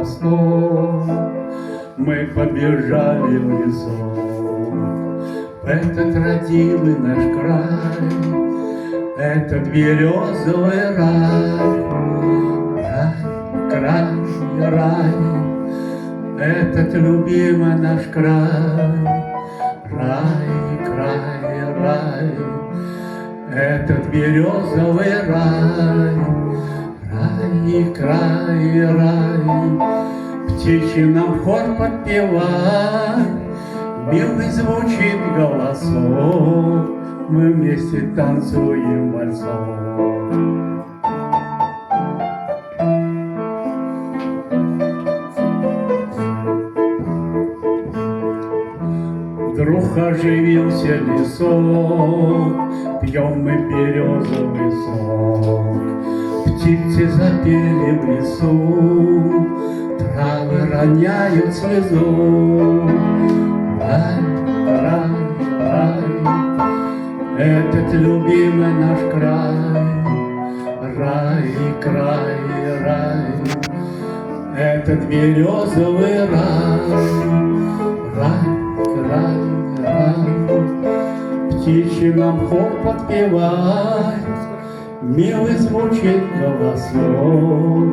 восток, мы побежали в лесок. Этот родимый наш край, этот березовый рай, край, рай, этот любимый наш край, рай, этот березовый рай, край, птичий нам хор подпевай, милый звучит голосок, мы вместе танцуем вальсок. Вдруг оживился лесок, пьем мы березовый сок. Птицы запели в лесу, травы роняют слезу. Рай, этот любимый наш край, рай, этот березовый рай, рай, птичий нам хор подпевай, милый звучит голосок,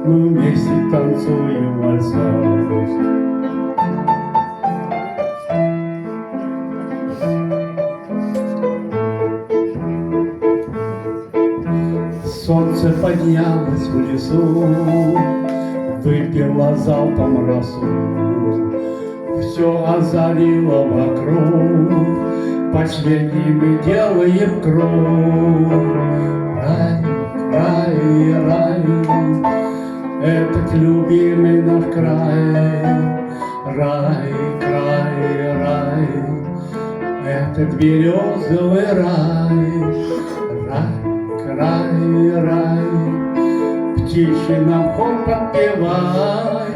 мы вместе танцуем вальсок. Солнце поднялось в лесу, выпило залпом росу, все озарило вокруг, последний мы делаем круг. Рай, этот любимый наш край, рай, этот березовый рай, рай, птичий нам хор подпевай,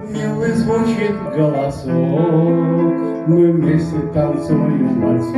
милый звучит голосок, мы вместе танцуем вальсок.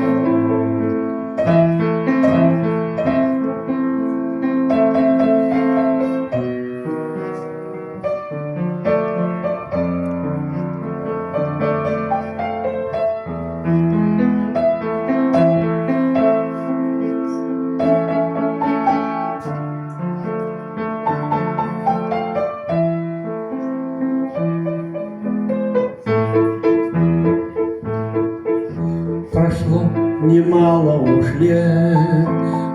Прошло немало уж лет,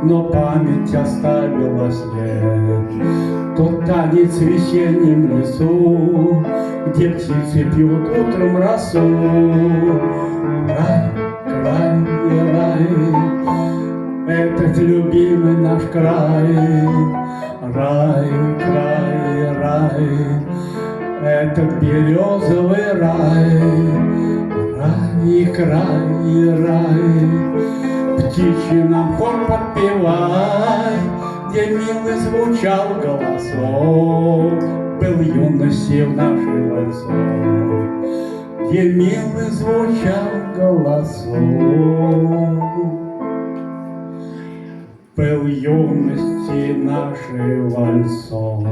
но память оставила след. Тот танец в весеннем лесу, где птицы пьют утром росу. Рай, этот любимый наш край, рай, этот березовый рай, край, птичий нам хор подпевай, где милый звучал голосок, был юностью нашей вальсок, где милый звучал голосок, был юности нашей вальсок.